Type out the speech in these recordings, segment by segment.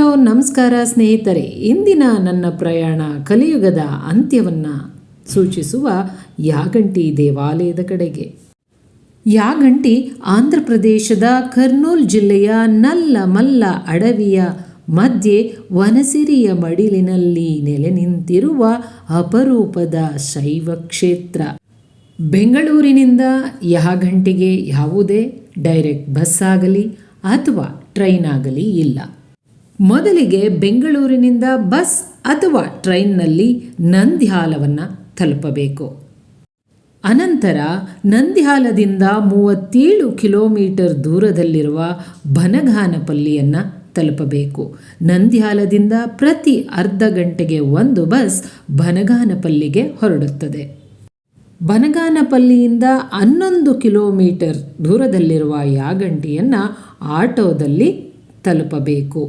Hello ನಮಸ್ಕಾರ ಸ್ನೇಹಿತರೆ. ಇಂದಿನ ನನ್ನ ಪ್ರಯಾಣ ಕಲಿಯುಗದ ಅಂತ್ಯವನ್ನು ಸೂಚಿಸುವ ಯಾಗಂಟಿ ದೇವಾಲಯದ ಕಡೆಗೆ. ಯಾಗಂಟಿ ಆಂಧ್ರ ಪ್ರದೇಶದ ಕರ್ನೂಲ್ ಜಿಲ್ಲೆಯ ನಲ್ಲಮಲ್ಲ ಅಡವಿಯ ಮಧ್ಯೆ ವನಸಿರಿಯ ಮಡಿಲಿನಲ್ಲಿ ನೆಲೆ ನಿಂತಿರುವ ಅಪರೂಪದ ಶೈವ ಕ್ಷೇತ್ರ. ಬೆಂಗಳೂರಿನಿಂದ ಯಾಗಂಟಿಗೆ ಯಾವುದೇ ಡೈರೆಕ್ಟ್ ಬಸ್ ಆಗಲಿ ಅಥವಾ ಟ್ರೈನ್ ಆಗಲಿ ಇಲ್ಲ. ಮೊದಲಿಗೆ ಬೆಂಗಳೂರಿನಿಂದ ಬಸ್ ಅಥವಾ ಟ್ರೈನ್ನಲ್ಲಿ ನಂದ್ಯಾಲವನ್ನು ತಲುಪಬೇಕು. ಅನಂತರ ನಂದ್ಯಾಲದಿಂದ 37 ಕಿಲೋಮೀಟರ್ ದೂರದಲ್ಲಿರುವ ಬನಗಾನಪಲ್ಲಿಯನ್ನು ತಲುಪಬೇಕು. ನಂದ್ಯಾಲದಿಂದ ಪ್ರತಿ ಅರ್ಧ ಗಂಟೆಗೆ ಒಂದು ಬಸ್ ಬನಗಾನಪಲ್ಲಿಗೆ ಹೊರಡುತ್ತದೆ. ಬನಗಾನಪಲ್ಲಿಯಿಂದ 11 ಕಿಲೋಮೀಟರ್ ದೂರದಲ್ಲಿರುವ ಯಾಗಂಟಿಯನ್ನು ಆಟೋದಲ್ಲಿ ತಲುಪಬೇಕು.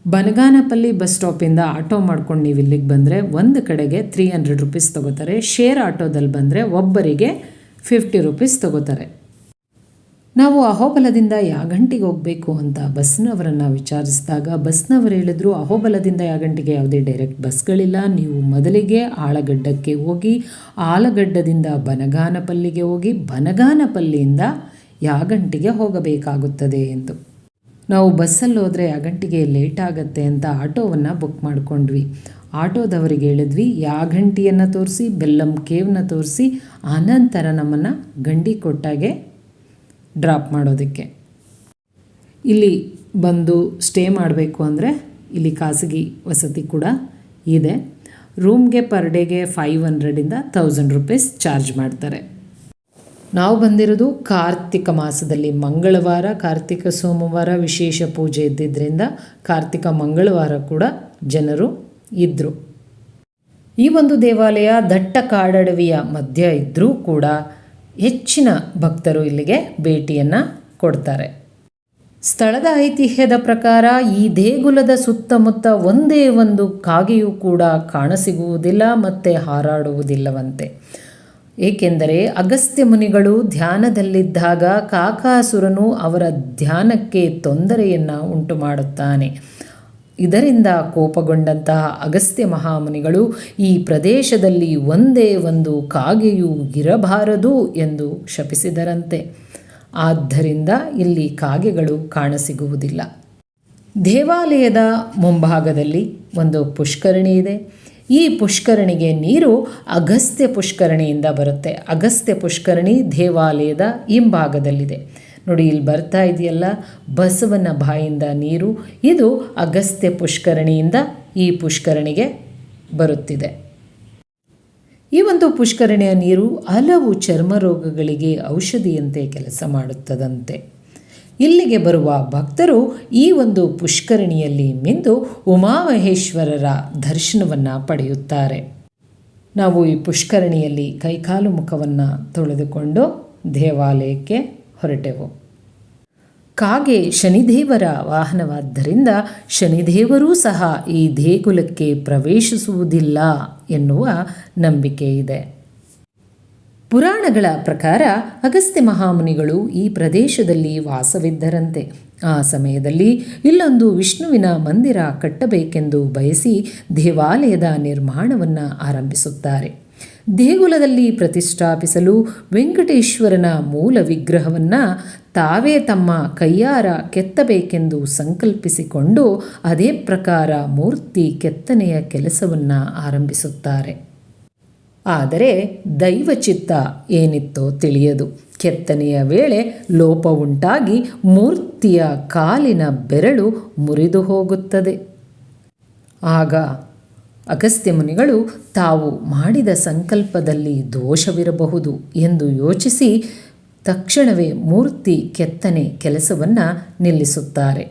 ಬನಗಾನಪಲ್ಲಿ ಬಸ್ ಸ್ಟಾಪಿಂದ ಆಟೋ ಮಾಡ್ಕೊಂಡು ನೀವು ಇಲ್ಲಿಗೆ ಬಂದರೆ ಒಂದು ಕಡೆಗೆ 300 ರೂಪೀಸ್ ತೊಗೋತಾರೆ. ಶೇರ್ ಆಟೋದಲ್ಲಿ ಬಂದರೆ ಒಬ್ಬರಿಗೆ 50 ರೂಪೀಸ್ ತೊಗೋತಾರೆ. ನಾವು ಅಹೋಬಲದಿಂದ ಯಾಗಂಟಿಗೆ ಹೋಗಬೇಕು ಅಂತ ಬಸ್ನವರನ್ನು ವಿಚಾರಿಸಿದಾಗ ಬಸ್ನವರು ಹೇಳಿದ್ರು, ಅಹೋಬಲದಿಂದ ಯಾಗಂಟಿಗೆ ಯಾವುದೇ ಡೈರೆಕ್ಟ್ ಬಸ್ಗಳಿಲ್ಲ, ನೀವು ಮೊದಲಿಗೆ ಆಲಗಡ್ಡಕ್ಕೆ ಹೋಗಿ, ಆಲಗಡ್ಡದಿಂದ ಬನಗಾನಪಲ್ಲಿಗೆ ಹೋಗಿ, ಬನಗಾನಪಲ್ಲಿಯಿಂದ ಯಾಗಂಟಿಗೆ ಹೋಗಬೇಕಾಗುತ್ತದೆ ಎಂದು. ನಾವು ಬಸ್ಸಲ್ಲಿ ಹೋದರೆ ಯಾಗಂಟಿಗೆ ಲೇಟ್ ಆಗುತ್ತೆ ಅಂತ ಆಟೋವನ್ನು ಬುಕ್ ಮಾಡಿಕೊಂಡ್ವಿ. ಆಟೋದವರಿಗೆ ಹೇಳಿದ್ವಿ ಯಾಗಂಟಿಯನ್ನು ತೋರಿಸಿ, ಬೆಲ್ಲಂ ಕೇವ್ನ ತೋರಿಸಿ, ಆನಂತರ ನಮ್ಮನ್ನು ಗಂಡಿಕೋಟೆಗೆ ಡ್ರಾಪ್ ಮಾಡೋದಕ್ಕೆ. ಇಲ್ಲಿ ಬಂದು ಸ್ಟೇ ಮಾಡಬೇಕು ಅಂದರೆ ಇಲ್ಲಿ ಖಾಸಗಿ ವಸತಿ ಕೂಡ ಇದೆ. ರೂಮ್ಗೆ ಪರ್ ಡೇಗೆ 500 1000 ರೂಪೀಸ್ ಚಾರ್ಜ್ ಮಾಡ್ತಾರೆ. ನಾವು ಬಂದಿರೋದು ಕಾರ್ತಿಕ ಮಾಸದಲ್ಲಿ ಮಂಗಳವಾರ, ಕಾರ್ತಿಕ ಸೋಮವಾರ ವಿಶೇಷ ಪೂಜೆ ಇದ್ದಿದ್ದರಿಂದ ಕಾರ್ತಿಕ ಮಂಗಳವಾರ ಕೂಡ ಜನರು ಇದ್ದರು. ಈ ಒಂದು ದೇವಾಲಯ ದಟ್ಟ ಕಾಡಡವಿಯ ಮಧ್ಯ ಇದ್ದರೂ ಕೂಡ ಹೆಚ್ಚಿನ ಭಕ್ತರು ಇಲ್ಲಿಗೆ ಭೇಟಿಯನ್ನು ಕೊಡ್ತಾರೆ. ಸ್ಥಳದ ಐತಿಹ್ಯದ ಪ್ರಕಾರ ಈ ದೇಗುಲದ ಸುತ್ತಮುತ್ತ ಒಂದೇ ಒಂದು ಕಾಗೆಯೂ ಕೂಡ ಕಾಣಸಿಗುವುದಿಲ್ಲ ಮತ್ತು ಹಾರಾಡುವುದಿಲ್ಲವಂತೆ. ಏಕೆಂದರೆ ಅಗಸ್ತ್ಯ ಮುನಿಗಳು ಧ್ಯಾನದಲ್ಲಿದ್ದಾಗ ಕಾಕಾಸುರನು ಅವರ ಧ್ಯಾನಕ್ಕೆ ತೊಂದರೆಯನ್ನು ಉಂಟು ಮಾಡುತ್ತಾನೆ. ಇದರಿಂದ ಕೋಪಗೊಂಡಂತಹ ಅಗಸ್ತ್ಯ ಮಹಾಮುನಿಗಳು ಈ ಪ್ರದೇಶದಲ್ಲಿ ಒಂದೇ ಒಂದು ಕಾಗೆಯೂ ಇರಬಾರದು ಎಂದು ಶಪಿಸಿದರಂತೆ. ಆದ್ದರಿಂದ ಇಲ್ಲಿ ಕಾಗೆಗಳು ಕಾಣಸಿಗುವುದಿಲ್ಲ. ದೇವಾಲಯದ ಮುಂಭಾಗದಲ್ಲಿ ಒಂದು ಪುಷ್ಕರಣಿ ಇದೆ. ಈ ಪುಷ್ಕರಣಿಗೆ ನೀರು ಅಗಸ್ತ್ಯ ಪುಷ್ಕರಣಿಯಿಂದ ಬರುತ್ತೆ. ಅಗಸ್ತ್ಯ ಪುಷ್ಕರಣಿ ದೇವಾಲಯದ ಹಿಂಭಾಗದಲ್ಲಿದೆ. ನೋಡಿ, ಇಲ್ಲಿ ಬರ್ತಾ ಇದೆಯಲ್ಲ ಬಸವನ ಬಾಯಿಂದ ನೀರು, ಇದು ಅಗಸ್ತ್ಯ ಪುಷ್ಕರಣಿಯಿಂದ ಈ ಪುಷ್ಕರಣಿಗೆ ಬರುತ್ತಿದೆ. ಈ ಒಂದು ಪುಷ್ಕರಣಿಯ ನೀರು ಹಲವು ಚರ್ಮ ರೋಗಗಳಿಗೆ ಔಷಧಿಯಂತೆ ಕೆಲಸ ಮಾಡುತ್ತದಂತೆ. ಇಲ್ಲಿಗೆ ಬರುವ ಭಕ್ತರು ಈ ಒಂದು ಪುಷ್ಕರಣಿಯಲ್ಲಿ ಮಿಂದು ಉಮಾಮಹೇಶ್ವರರ ದರ್ಶನವನ್ನು ಪಡೆಯುತ್ತಾರೆ. ನಾವು ಈ ಪುಷ್ಕರಣಿಯಲ್ಲಿ ಕೈಕಾಲು ಮುಖವನ್ನು ತೊಳೆದುಕೊಂಡು ದೇವಾಲಯಕ್ಕೆ ಹೊರಟೆವು. ಕಾಗೆ ಶನಿದೇವರ ವಾಹನವಾದ್ದರಿಂದ ಶನಿದೇವರೂ ಸಹ ಈ ದೇಗುಲಕ್ಕೆ ಪ್ರವೇಶಿಸುವುದಿಲ್ಲ ಎನ್ನುವ ನಂಬಿಕೆ ಇದೆ. ಪುರಾಣಗಳ ಪ್ರಕಾರ ಅಗಸ್ತ್ಯ ಮಹಾಮುನಿಗಳು ಈ ಪ್ರದೇಶದಲ್ಲಿ ವಾಸವಿದ್ದರಂತೆ. ಆ ಸಮಯದಲ್ಲಿ ಇಲ್ಲೊಂದು ವಿಷ್ಣುವಿನ ಮಂದಿರ ಕಟ್ಟಬೇಕೆಂದು ಬಯಸಿ ದೇವಾಲಯದ ನಿರ್ಮಾಣವನ್ನು ಆರಂಭಿಸುತ್ತಾರೆ. ದೇಗುಲದಲ್ಲಿ ಪ್ರತಿಷ್ಠಾಪಿಸಲು ವೆಂಕಟೇಶ್ವರನ ಮೂಲ ವಿಗ್ರಹವನ್ನು ತಾವೇ ತಮ್ಮ ಕೈಯಾರ ಕೆತ್ತಬೇಕೆಂದು ಸಂಕಲ್ಪಿಸಿಕೊಂಡು ಅದೇ ಪ್ರಕಾರ ಮೂರ್ತಿ ಕೆತ್ತನೆಯ ಕೆಲಸವನ್ನು ಆರಂಭಿಸುತ್ತಾರೆ. ಆದರೆ ದೈವಚಿತ್ತ ಏನಿತ್ತೋ ತಿಳಿಯದು. ಕೆತ್ತನೆಯ ವೇಳೆ ಲೋಪ ಉಂಟಾಗಿ ಮೂರ್ತಿಯ ಕಾಲಿನ ಬೆರಳು ಮುರಿದು ಹೋಗುತ್ತದೆ. ಆಗ ಅಗಸ್ತ್ಯ ಮುನಿಗಳು ತಾವು ಮಾಡಿದ ಸಂಕಲ್ಪದಲ್ಲಿ ದೋಷವಿರಬಹುದು ಎಂದು ಯೋಚಿಸಿ ತಕ್ಷಣವೇ ಮೂರ್ತಿ ಕೆತ್ತನೆ ಕೆಲಸವನ್ನು ನಿಲ್ಲಿಸುತ್ತಾರೆ.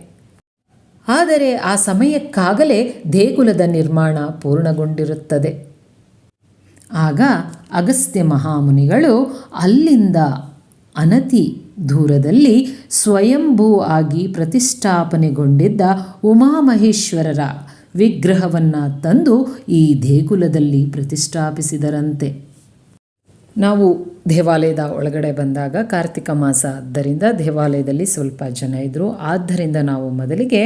ಆದರೆ ಆ ಸಮಯಕ್ಕಾಗಲೇ ದೇಗುಲದ ನಿರ್ಮಾಣ ಪೂರ್ಣಗೊಂಡಿರುತ್ತದೆ. ಆಗ ಅಗಸ್ತ್ಯ ಮಹಾಮುನಿಗಳು ಅಲ್ಲಿಂದ ಅನತಿ ದೂರದಲ್ಲಿ ಸ್ವಯಂಭೂ ಆಗಿ ಪ್ರತಿಷ್ಠಾಪನೆಗೊಂಡಿದ್ದ ಉಮಾಮಹೇಶ್ವರರ ವಿಗ್ರಹವನ್ನು ತಂದು ಈ ದೇಗುಲದಲ್ಲಿ ಪ್ರತಿಷ್ಠಾಪಿಸಿದರಂತೆ. ನಾವು ದೇವಾಲಯದ ಒಳಗಡೆ ಬಂದಾಗ ಕಾರ್ತಿಕ ಮಾಸ ಆದ್ದರಿಂದ ದೇವಾಲಯದಲ್ಲಿ ಸ್ವಲ್ಪ ಜನ ಇದ್ದರು. ಆದ್ದರಿಂದ ನಾವು ಮೊದಲಿಗೆ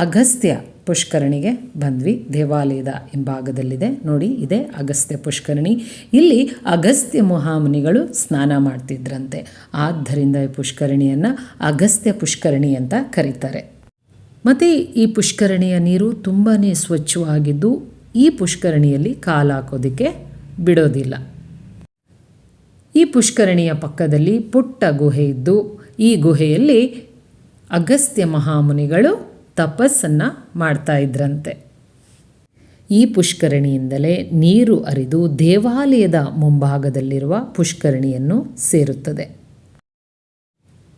ಅಗಸ್ತ್ಯ ಪುಷ್ಕರಣಿಗೆ ಬಂದ್ವಿ. ದೇವಾಲಯದ ಹಿಂಭಾಗದಲ್ಲಿದೆ ನೋಡಿ, ಇದೆ ಅಗಸ್ತ್ಯ ಪುಷ್ಕರಣಿ. ಇಲ್ಲಿ ಅಗಸ್ತ್ಯ ಮಹಾಮುನಿಗಳು ಸ್ನಾನ ಮಾಡ್ತಿದ್ರಂತೆ. ಆದ್ದರಿಂದ ಈ ಪುಷ್ಕರಣಿಯನ್ನು ಅಗಸ್ತ್ಯ ಪುಷ್ಕರಣಿ ಅಂತ ಕರೀತಾರೆ. ಮತ್ತು ಈ ಪುಷ್ಕರಣಿಯ ನೀರು ತುಂಬಾ ಸ್ವಚ್ಛವಾಗಿದ್ದು ಈ ಪುಷ್ಕರಣಿಯಲ್ಲಿ ಕಾಲು ಹಾಕೋದಕ್ಕೆ ಬಿಡೋದಿಲ್ಲ. ಈ ಪುಷ್ಕರಣಿಯ ಪಕ್ಕದಲ್ಲಿ ಪುಟ್ಟ ಗುಹೆ ಇದ್ದು ಈ ಗುಹೆಯಲ್ಲಿ ಅಗಸ್ತ್ಯ ಮಹಾಮುನಿಗಳು ತಪಸ್ಸನ್ನು ಮಾಡ್ತಾ ಇದ್ರಂತೆ. ಈ ಪುಷ್ಕರಣಿಯಿಂದಲೇ ನೀರು ಹರಿದು ದೇವಾಲಯದ ಮುಂಭಾಗದಲ್ಲಿರುವ ಪುಷ್ಕರಣಿಯನ್ನು ಸೇರುತ್ತದೆ.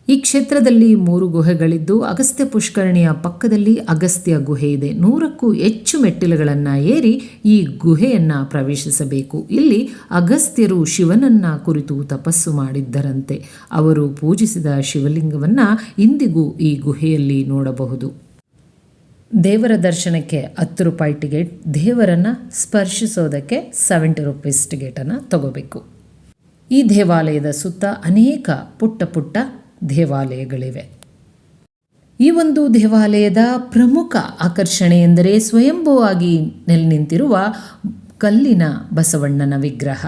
ಈ ಕ್ಷೇತ್ರದಲ್ಲಿ 3 ಗುಹೆಗಳಿದ್ದು ಅಗಸ್ತ್ಯ ಪುಷ್ಕರಣಿಯ ಪಕ್ಕದಲ್ಲಿ ಅಗಸ್ತ್ಯ ಗುಹೆ ಇದೆ. 100ಕ್ಕೂ ಹೆಚ್ಚು ಮೆಟ್ಟಿಲುಗಳನ್ನು ಏರಿ ಈ ಗುಹೆಯನ್ನು ಪ್ರವೇಶಿಸಬೇಕು. ಇಲ್ಲಿ ಅಗಸ್ತ್ಯರು ಶಿವನನ್ನು ಕುರಿತು ತಪಸ್ಸು ಮಾಡಿದ್ದರಂತೆ. ಅವರು ಪೂಜಿಸಿದ ಶಿವಲಿಂಗವನ್ನು ಇಂದಿಗೂ ಈ ಗುಹೆಯಲ್ಲಿ ನೋಡಬಹುದು. ದೇವರ ದರ್ಶನಕ್ಕೆ 10 ರೂಪಾಯಿ ಟಿಕೆಟ್, ದೇವರನ್ನು ಸ್ಪರ್ಶಿಸೋದಕ್ಕೆ 70 ರೂಪೀಸ್ ಟಿಕೆಟನ್ನು ತಗೋಬೇಕು. ಈ ದೇವಾಲಯದ ಸುತ್ತ ಅನೇಕ ಪುಟ್ಟ ಪುಟ್ಟ ದೇವಾಲಯಗಳಿವೆ. ಈ ಒಂದು ದೇವಾಲಯದ ಪ್ರಮುಖ ಆಕರ್ಷಣೆ ಎಂದರೆ ಸ್ವಯಂಭೂವಾಗಿ ನೆಲೆ ನಿಂತಿರುವ ಕಲ್ಲಿನ ಬಸವಣ್ಣನ ವಿಗ್ರಹ.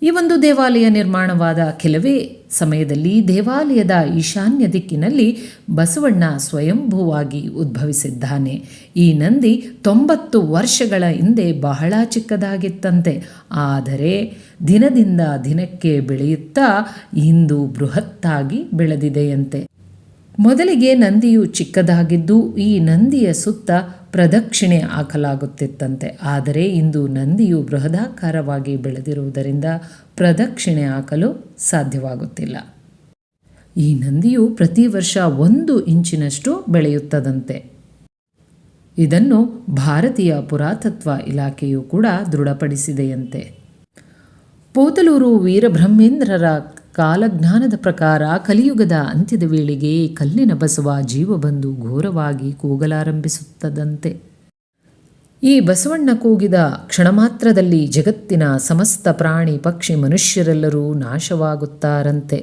ಈ ಒಂದು ದೇವಾಲಯ ನಿರ್ಮಾಣವಾದ ಕೆಲವೇ ಸಮಯದಲ್ಲಿ ದೇವಾಲಯದ ಈಶಾನ್ಯ ದಿಕ್ಕಿನಲ್ಲಿ ಬಸವಣ್ಣ ಸ್ವಯಂಭೂವಾಗಿ ಉದ್ಭವಿಸಿದ್ದಾನೆ. ಈ ನಂದಿ 90 ವರ್ಷಗಳ ಹಿಂದೆ ಬಹಳ ಚಿಕ್ಕದಾಗಿತ್ತಂತೆ. ಆದರೆ ದಿನದಿಂದ ದಿನಕ್ಕೆ ಬೆಳೆಯುತ್ತಾ ಇಂದು ಬೃಹತ್ತಾಗಿ ಬೆಳೆದಿದೆಯಂತೆ. ಮೊದಲಿಗೆ ನಂದಿಯು ಚಿಕ್ಕದಾಗಿದ್ದು ಈ ನಂದಿಯ ಸುತ್ತ ಪ್ರದಕ್ಷಿಣೆ ಹಾಕಲಾಗುತ್ತಿತ್ತಂತೆ. ಆದರೆ ಇಂದು ನಂದಿಯು ಬೃಹದಾಕಾರವಾಗಿ ಬೆಳೆದಿರುವುದರಿಂದ ಪ್ರದಕ್ಷಿಣೆ ಹಾಕಲು ಸಾಧ್ಯವಾಗುತ್ತಿಲ್ಲ. ಈ ನಂದಿಯು ಪ್ರತಿ ವರ್ಷ 1 ಇಂಚಿನಷ್ಟು ಬೆಳೆಯುತ್ತದಂತೆ. ಇದನ್ನು ಭಾರತೀಯ ಪುರಾತತ್ವ ಇಲಾಖೆಯು ಕೂಡ ದೃಢಪಡಿಸಿದೆಯಂತೆ. ಪೋತಲೂರು ವೀರಬ್ರಹ್ಮೇಂದ್ರರ ಕಾಲಜ್ಞಾನದ ಪ್ರಕಾರ ಕಲಿಯುಗದ ಅಂತ್ಯದ ವೇಳೆಗೆ ಕಲ್ಲಿನ ಬಸವ ಜೀವ ಬಂದು ಘೋರವಾಗಿ ಕೂಗಲಾರಂಭಿಸುತ್ತದಂತೆ. ಈ ಬಸವಣ್ಣ ಕೂಗಿದ ಕ್ಷಣ ಮಾತ್ರದಲ್ಲಿ ಜಗತ್ತಿನ ಸಮಸ್ತ ಪ್ರಾಣಿ ಪಕ್ಷಿ ಮನುಷ್ಯರೆಲ್ಲರೂ ನಾಶವಾಗುತ್ತಾರಂತೆ.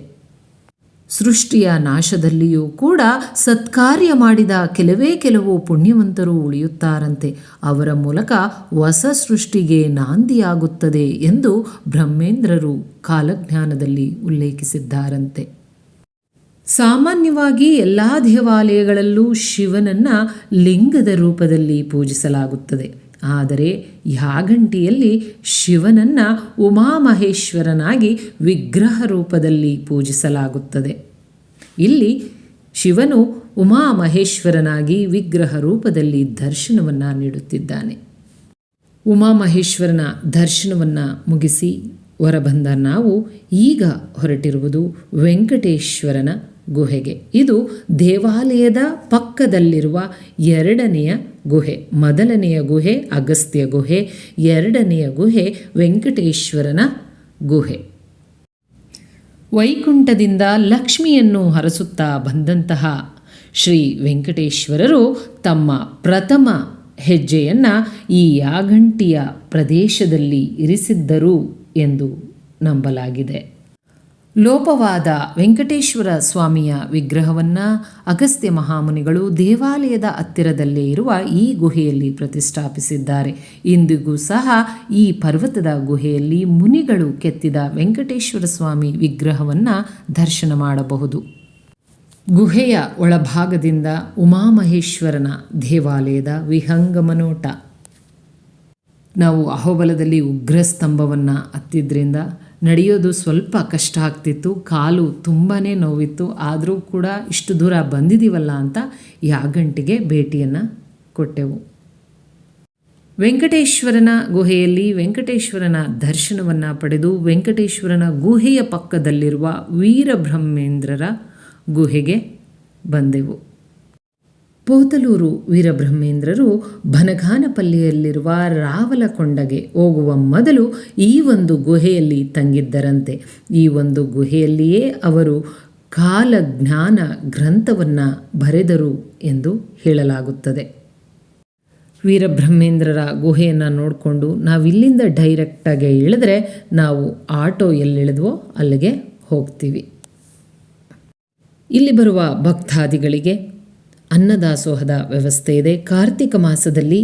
ಸೃಷ್ಟಿಯ ನಾಶದಲ್ಲಿಯೂ ಕೂಡ ಸತ್ಕಾರ್ಯ ಮಾಡಿದ ಕೆಲವು ಪುಣ್ಯವಂತರು ಉಳಿಯುತ್ತಾರಂತೆ. ಅವರ ಮೂಲಕ ಹೊಸ ಸೃಷ್ಟಿಗೆ ನಾಂದಿಯಾಗುತ್ತದೆ ಎಂದು ಬ್ರಹ್ಮೇಂದ್ರರು ಕಾಲಜ್ಞಾನದಲ್ಲಿ ಉಲ್ಲೇಖಿಸಿದ್ದಾರಂತೆ. ಸಾಮಾನ್ಯವಾಗಿ ಎಲ್ಲ ದೇವಾಲಯಗಳಲ್ಲೂ ಶಿವನನ್ನು ಲಿಂಗದ ರೂಪದಲ್ಲಿ ಪೂಜಿಸಲಾಗುತ್ತದೆ. ಆದರೆ ಯಾಗಂಟಿಯಲ್ಲಿ ಶಿವನನ್ನು ಉಮಾಮಹೇಶ್ವರನಾಗಿ ವಿಗ್ರಹ ರೂಪದಲ್ಲಿ ಪೂಜಿಸಲಾಗುತ್ತದೆ. ಇಲ್ಲಿ ಶಿವನು ಉಮಾಮಹೇಶ್ವರನಾಗಿ ವಿಗ್ರಹ ರೂಪದಲ್ಲಿ ದರ್ಶನವನ್ನು ನೀಡುತ್ತಿದ್ದಾನೆ. ಉಮಾಮಹೇಶ್ವರನ ದರ್ಶನವನ್ನು ಮುಗಿಸಿ ಹೊರಬಂದ ನಾವು ಈಗ ಹೊರಟಿರುವುದು ವೆಂಕಟೇಶ್ವರನ ಗುಹೆಗೆ. ಇದು ದೇವಾಲಯದ ಪಕ್ಕದಲ್ಲಿರುವ 2ನೆಯ ಗುಹೆ. ಮೊದಲನೆಯ ಗುಹೆ ಅಗಸ್ತ್ಯ ಗುಹೆ, 2ನೆಯ ಗುಹೆ ವೆಂಕಟೇಶ್ವರನ ಗುಹೆ. ವೈಕುಂಠದಿಂದ ಲಕ್ಷ್ಮಿಯನ್ನು ಹರಸುತ್ತಾ ಬಂದಂತಹ ಶ್ರೀ ವೆಂಕಟೇಶ್ವರರು ತಮ್ಮ ಪ್ರಥಮ ಹೆಜ್ಜೆಯನ್ನು ಈ ಯಾಗಂಟಿಯ ಪ್ರದೇಶದಲ್ಲಿ ಇರಿಸಿದ್ದರು ಎಂದು ನಂಬಲಾಗಿದೆ. ಲೋಪವಾದ ವೆಂಕಟೇಶ್ವರ ಸ್ವಾಮಿಯ ವಿಗ್ರಹವನ್ನು ಅಗಸ್ತ್ಯ ಮಹಾಮುನಿಗಳು ದೇವಾಲಯದ ಹತ್ತಿರದಲ್ಲೇ ಇರುವ ಈ ಗುಹೆಯಲ್ಲಿ ಪ್ರತಿಷ್ಠಾಪಿಸಿದ್ದಾರೆ. ಇಂದಿಗೂ ಸಹ ಈ ಪರ್ವತದ ಗುಹೆಯಲ್ಲಿ ಮುನಿಗಳು ಕೆತ್ತಿದ ವೆಂಕಟೇಶ್ವರ ಸ್ವಾಮಿ ವಿಗ್ರಹವನ್ನು ದರ್ಶನ ಮಾಡಬಹುದು. ಗುಹೆಯ ಒಳಭಾಗದಿಂದ ಉಮಾಮಹೇಶ್ವರನ ದೇವಾಲಯದ ವಿಹಂಗಮ ನೋಟ. ನಾವು ಅಹೋಬಲದಲ್ಲಿ ಉಗ್ರ ಸ್ತಂಭವನ್ನು ಹತ್ತಿದ್ರಿಂದ ನಡೆಯೋದು ಸ್ವಲ್ಪ ಕಷ್ಟ ಆಗ್ತಿತ್ತು. ಕಾಲು ತುಂಬಾ ನೋವಿತ್ತು. ಆದರೂ ಕೂಡ ಇಷ್ಟು ದೂರ ಬಂದಿದ್ದೀವಲ್ಲ ಅಂತ ಯಾಗಂಟಿಗೆ ಭೇಟಿಯನ್ನು ಕೊಟ್ಟೆವು. ವೆಂಕಟೇಶ್ವರನ ಗುಹೆಯಲ್ಲಿ ವೆಂಕಟೇಶ್ವರನ ದರ್ಶನವನ್ನು ಪಡೆದು ವೆಂಕಟೇಶ್ವರನ ಗುಹೆಯ ಪಕ್ಕದಲ್ಲಿರುವ ವೀರಬ್ರಹ್ಮೇಂದ್ರರ ಗುಹೆಗೆ ಬಂದೆವು. ಪೋತಲೂರು ವೀರಬ್ರಹ್ಮೇಂದ್ರರು ಬನಗಾನಪಲ್ಲಿಯಲ್ಲಿರುವ ರಾವಲಕೊಂಡಗೆ ಹೋಗುವ ಮೊದಲು ಈ ಒಂದು ಗುಹೆಯಲ್ಲಿ ತಂಗಿದ್ದರಂತೆ. ಈ ಒಂದು ಗುಹೆಯಲ್ಲಿಯೇ ಅವರು ಕಾಲಜ್ಞಾನ ಗ್ರಂಥವನ್ನು ಬರೆದರು ಎಂದು ಹೇಳಲಾಗುತ್ತದೆ. ವೀರಬ್ರಹ್ಮೇಂದ್ರರ ಗುಹೆಯನ್ನು ನೋಡಿಕೊಂಡು ನಾವಿಲ್ಲಿಂದ ಡೈರೆಕ್ಟಾಗಿ ಇಳಿದ್ರೆ ನಾವು ಆಟೋ ಎಲ್ಲಿಳಿದ್ವೋ ಅಲ್ಲಿಗೆ ಹೋಗ್ತೀವಿ. ಇಲ್ಲಿ ಬರುವ ಭಕ್ತಾದಿಗಳಿಗೆ ಅನ್ನದಾಸೋಹದ ವ್ಯವಸ್ಥೆ ಇದೆ. ಕಾರ್ತಿಕ ಮಾಸದಲ್ಲಿ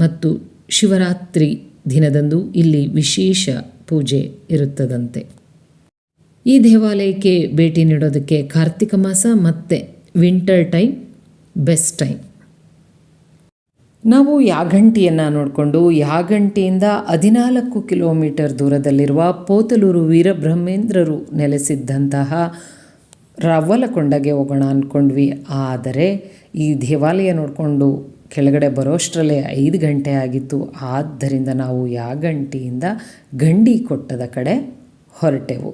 ಮತ್ತು ಶಿವರಾತ್ರಿ ದಿನದಂದು ಇಲ್ಲಿ ವಿಶೇಷ ಪೂಜೆ ಇರುತ್ತದಂತೆ. ಈ ದೇವಾಲಯಕ್ಕೆ ಭೇಟಿ ನೀಡೋದಕ್ಕೆ ಕಾರ್ತಿಕ ಮಾಸ ಮತ್ತು ವಿಂಟರ್ ಟೈಮ್ ಬೆಸ್ಟ್ ಟೈಮ್. ನಾವು ಯಾಗಂಟಿಯನ್ನು ನೋಡಿಕೊಂಡು ಯಾಗಂಟಿಯಿಂದ 14 ಕಿಲೋಮೀಟರ್ ದೂರದಲ್ಲಿರುವ ಪೋತಲೂರು ವೀರಬ್ರಹ್ಮೇಂದ್ರರು ನೆಲೆಸಿದ್ದಂತಹ ರವ್ವಲಕೊಂಡಗೆ ಹೋಗೋಣ ಅಂದ್ಕೊಂಡ್ವಿ. ಆದರೆ ಈ ದೇವಾಲಯ ನೋಡಿಕೊಂಡು ಕೆಳಗಡೆ ಬರೋಷ್ಟರಲ್ಲೇ 5 ಗಂಟೆ ಆಗಿತ್ತು. ಆದ್ದರಿಂದ ನಾವು ಯಾಗಂಟಿಯಿಂದ ಗಂಡಿಕೊಟ್ಟದ ಕಡೆ ಹೊರಟೆವು.